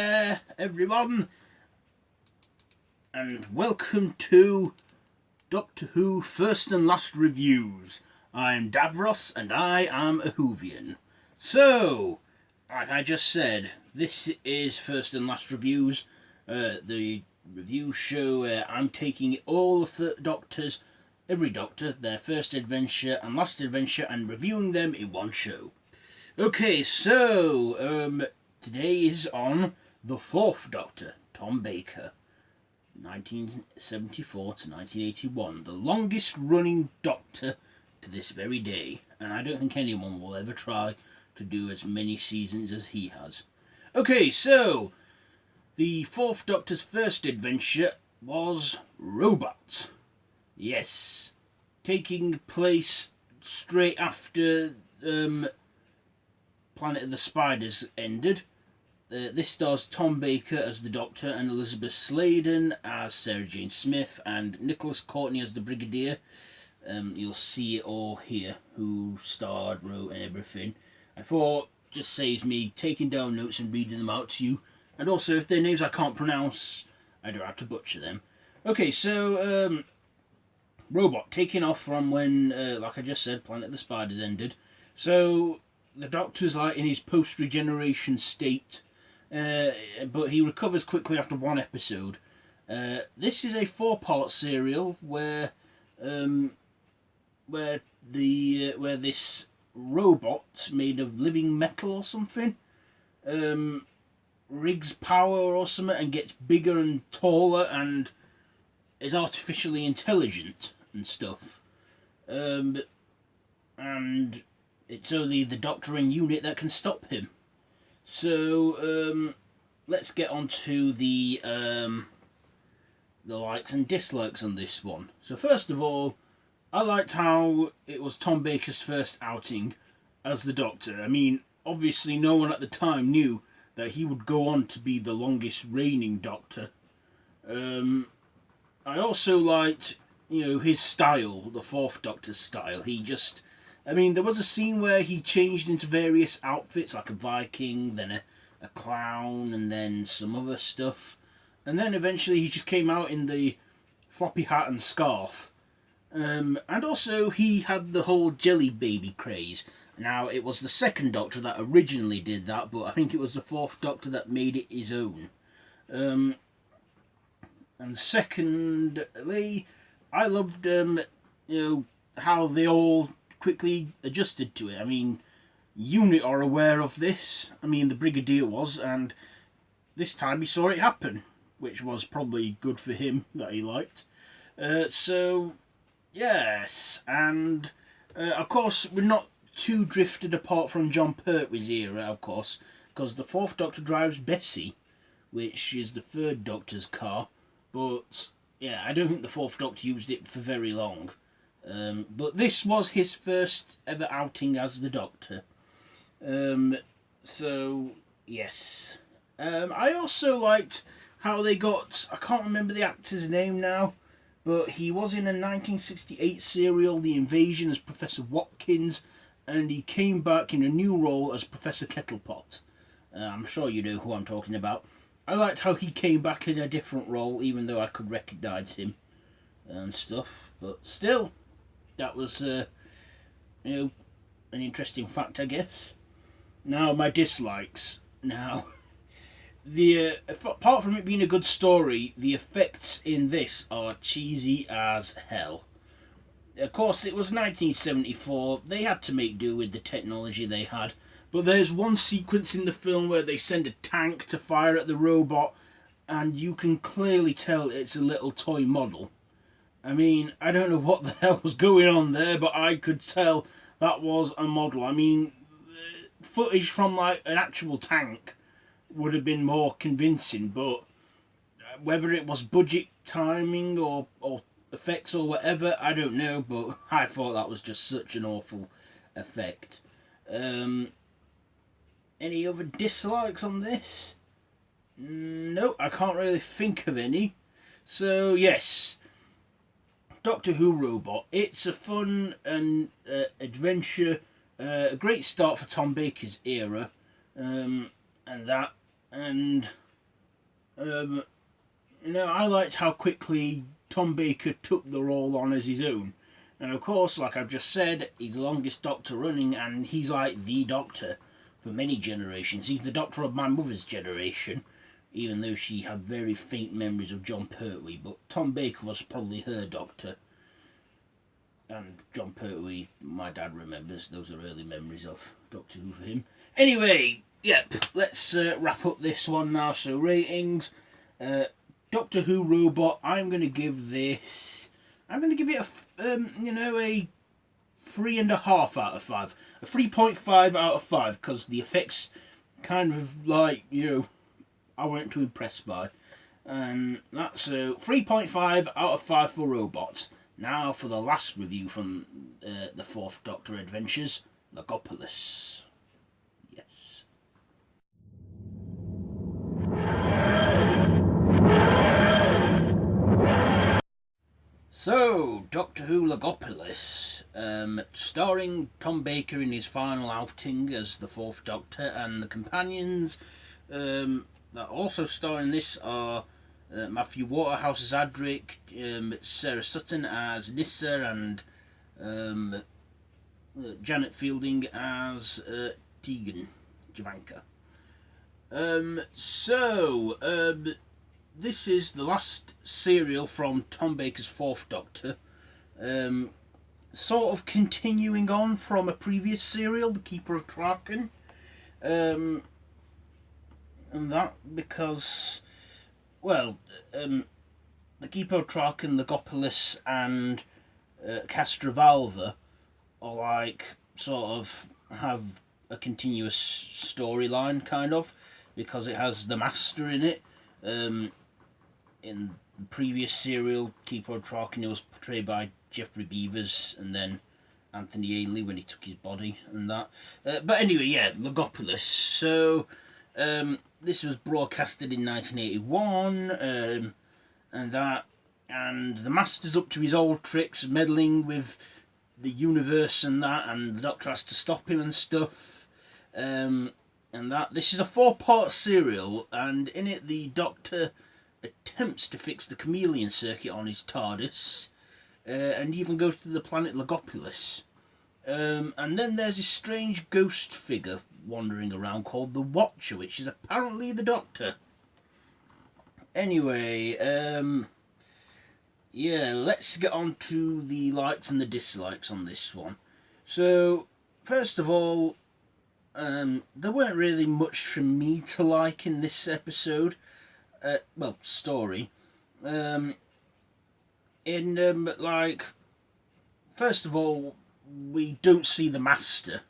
there, everyone, and welcome to Doctor Who First and Last Reviews. I'm Davros, and I am a Whovian. So, like I just said, this is First and Last Reviews, the review show where I'm taking all the Doctors, every Doctor, their first adventure and last adventure, and reviewing them in one show. Okay, so, today is on the Fourth Doctor, Tom Baker, 1974 to 1981, the longest running Doctor to this very day, and I don't think anyone will ever try to do as many seasons as he has. Okay, so, the Fourth Doctor's first adventure was Robot. Yes, taking place straight after Planet of the Spiders ended. This stars Tom Baker as the Doctor and Elizabeth Sladen as Sarah Jane Smith and Nicholas Courtney as the Brigadier. You'll see it all here, who starred, wrote and everything. I thought just saves me taking down notes and reading them out to you. And also, if they're names I can't pronounce, I don't have to butcher them. Okay, so Robot, taking off from when, like I just said, Planet of the Spiders ended. So the Doctor's like in his post-regeneration state, but he recovers quickly after one episode. This is a 4-part serial where this robot made of living metal or something rigs power or something and gets bigger and taller and is artificially intelligent and stuff. And it's only the Doctor and Unit that can stop him. So let's get on to the likes and dislikes on this one. So first of all, I liked how it was Tom Baker's first outing as the Doctor. I mean, obviously no one at the time knew that he would go on to be the longest reigning Doctor. I also liked, his style, the Fourth Doctor's style. There was a scene where he changed into various outfits, like a Viking, then a clown, and then some other stuff. And then eventually he just came out in the floppy hat and scarf. And also he had the whole jelly baby craze. Now, it was the second Doctor that originally did that, but I think it was the Fourth Doctor that made it his own. And secondly, I loved, how they all quickly adjusted to it. I mean, Unit are aware of this. I mean, the Brigadier was, and this time he saw it happen, which was probably good for him, that he liked. So, yes, and of course, we're not too drifted apart from John Pertwee's era, of course, because the Fourth Doctor drives Bessie, which is the Third Doctor's car, but yeah, I don't think the Fourth Doctor used it for very long. But this was his first ever outing as the Doctor. So, yes. I also liked how they got, I can't remember the actor's name now, but he was in a 1968 serial, The Invasion, as Professor Watkins, and he came back in a new role as Professor Kettlepot. I'm sure you know who I'm talking about. I liked how he came back in a different role, even though I could recognise him and stuff. But still, that was, an interesting fact, I guess. Now, my dislikes. Now, apart from it being a good story, the effects in this are cheesy as hell. Of course, it was 1974. They had to make do with the technology they had. But there's one sequence in the film where they send a tank to fire at the robot, and you can clearly tell it's a little toy model. I mean, I don't know what the hell was going on there, but I could tell that was a model. I mean, footage from like an actual tank would have been more convincing, but whether it was budget timing or effects or whatever, I don't know, but I thought that was just such an awful effect. Any other dislikes on this? No, I can't really think of any. So, yes, Doctor Who Robot. It's a fun and adventure, a great start for Tom Baker's era, and I liked how quickly Tom Baker took the role on as his own. And of course, like I've just said, he's the longest Doctor running, and he's like the Doctor for many generations. He's the Doctor of my mother's generation, even though she had very faint memories of John Pertwee. But Tom Baker was probably her Doctor. And John Pertwee, my dad remembers. Those are early memories of Doctor Who for him. Anyway, yep, let's wrap up this one now. So ratings. Doctor Who Robot, I'm going to give this... I'm going to give it a 3.5 out of 5. A 3.5 out of 5, because the effects kind of like, I weren't too impressed by. And that's a 3.5 out of 5 for Robots. Now for the last review from the Fourth Doctor Adventures, Logopolis. Yes. So, Doctor Who Logopolis, starring Tom Baker in his final outing as the Fourth Doctor, and the companions that also star in this are Matthew Waterhouse as Adric, Sarah Sutton as Nyssa, and Janet Fielding as Tegan Javanka. This is the last serial from Tom Baker's Fourth Doctor, sort of continuing on from a previous serial, The Keeper of Traken, and that because, well, The Keeper of Traken, Logopolis, and Castrovalva are like, sort of, have a continuous storyline, kind of, because it has the Master in it. In the previous serial, Keeper of Traken, it was portrayed by Geoffrey Beevers, and then Anthony Ainley when he took his body and that. But anyway, yeah, Logopolis. So, this was broadcasted in 1981, and the Master's up to his old tricks, meddling with the universe and that, and the Doctor has to stop him and stuff. And that. This is a 4-part serial, and in it the Doctor attempts to fix the chameleon circuit on his TARDIS, and even goes to the planet Logopolis. And then there's this strange ghost figure wandering around called the Watcher, which is apparently the Doctor. Anyway, yeah, let's get on to the likes and the dislikes on this one. So, first of all, there weren't really much for me to like in this episode. Story. First of all, we don't see the Master.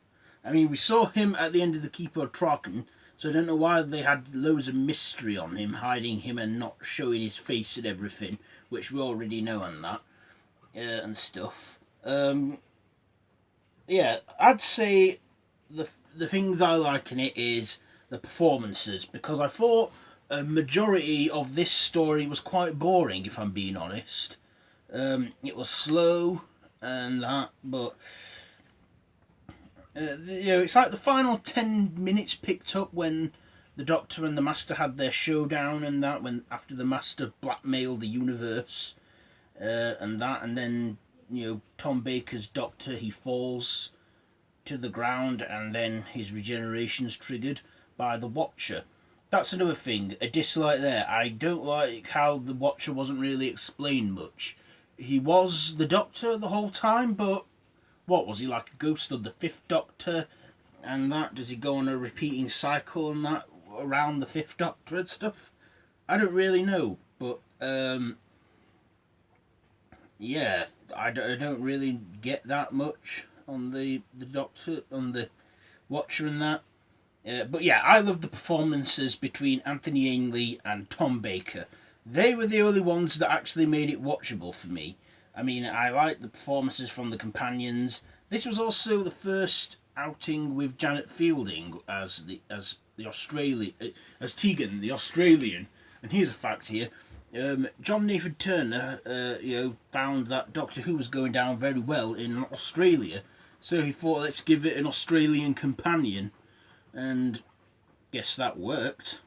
I mean, we saw him at the end of The Keeper of Traken, so I don't know why they had loads of mystery on him, hiding him and not showing his face and everything, which we already know and that, and stuff. Yeah, I'd say the things I like in it is the performances, because I thought a majority of this story was quite boring, if I'm being honest. It was slow and that, but it's like the final 10 minutes picked up when the Doctor and the Master had their showdown and that, when after the Master blackmailed the universe, and that, and then Tom Baker's Doctor, he falls to the ground, and then his regeneration's triggered by the Watcher. That's another thing, a dislike there. I don't like how the Watcher wasn't really explained much. He was the Doctor the whole time, but what was he, like a ghost of the Fifth Doctor and that? Does he go on a repeating cycle and that around the Fifth Doctor and stuff? I don't really know, but yeah, I don't really get that much on the Doctor, on the Watcher and that. But yeah, I love the performances between Anthony Ainley and Tom Baker. They were the only ones that actually made it watchable for me. I mean, I liked the performances from the companions. This was also the first outing with Janet Fielding as Tegan, the Australian. And here's a fact here. John Nathan Turner, found that Doctor Who was going down very well in Australia, so he thought, let's give it an Australian companion. And guess that worked.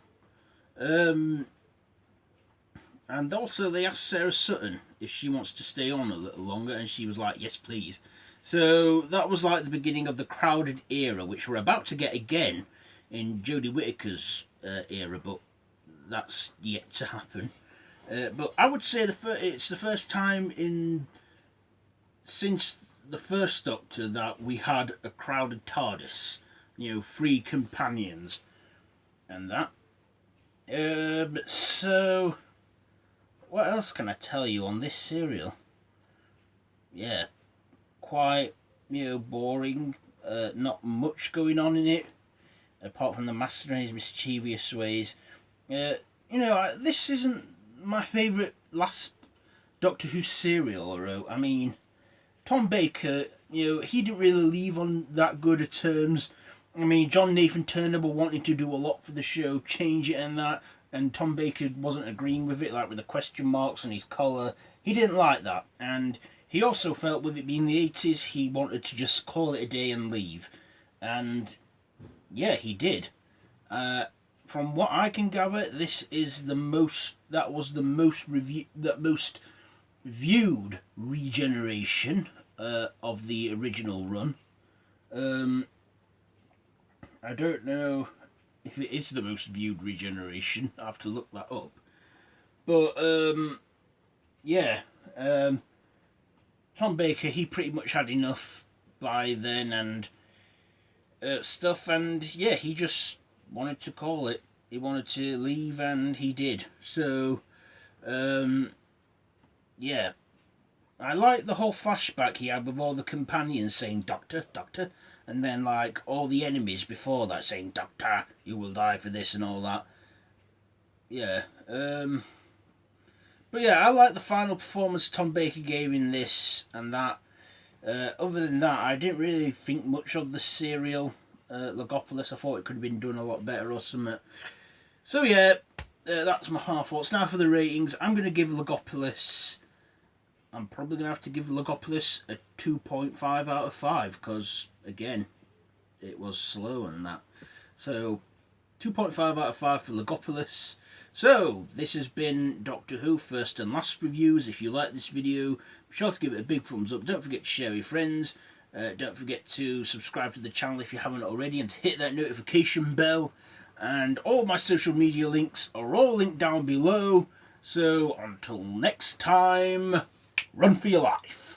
And also they asked Sarah Sutton if she wants to stay on a little longer, and she was like, yes please. So that was like the beginning of the crowded era, which we're about to get again in Jodie Whittaker's era, but that's yet to happen. But I would say it's the first time since the first Doctor that we had a crowded TARDIS, 3 companions and that. So what else can I tell you on this serial? Yeah, quite boring. Not much going on in it apart from the Master and his mischievous ways. This isn't my favourite last Doctor Who serial. I mean, Tom Baker, he didn't really leave on that good of terms. I mean, John Nathan Turner were wanting to do a lot for the show, change it and that, and Tom Baker wasn't agreeing with it, like with the question marks on his collar. He didn't like that, and he also felt with it being the 80s, he wanted to just call it a day and leave. And yeah, he did. From what I can gather, this is the most viewed regeneration of the original run. I don't know if it is the most viewed regeneration. I have to look that up. But yeah, Tom Baker, he pretty much had enough by then and stuff, and yeah, he just wanted to call it. He wanted to leave, and he did. So yeah, I like the whole flashback he had with all the companions saying "Doctor, Doctor," and then like all the enemies before that saying "Doctor, you will die for this" and all that. Yeah. But yeah, I like the final performance Tom Baker gave in this and that. Other than that, I didn't really think much of the serial Logopolis. I thought it could have been done a lot better or something. So yeah, that's my half thoughts. Now for the ratings, I'm going to give Logopolis... I'm probably going to have to give Logopolis a 2.5 out of 5, because, again, it was slow and that. So, 2.5 out of 5 for Logopolis. So, this has been Doctor Who First and Last Reviews. If you like this video, be sure to give it a big thumbs up. Don't forget to share with your friends. Don't forget to subscribe to the channel if you haven't already, and to hit that notification bell. And all my social media links are all linked down below. So, until next time... Run for your life.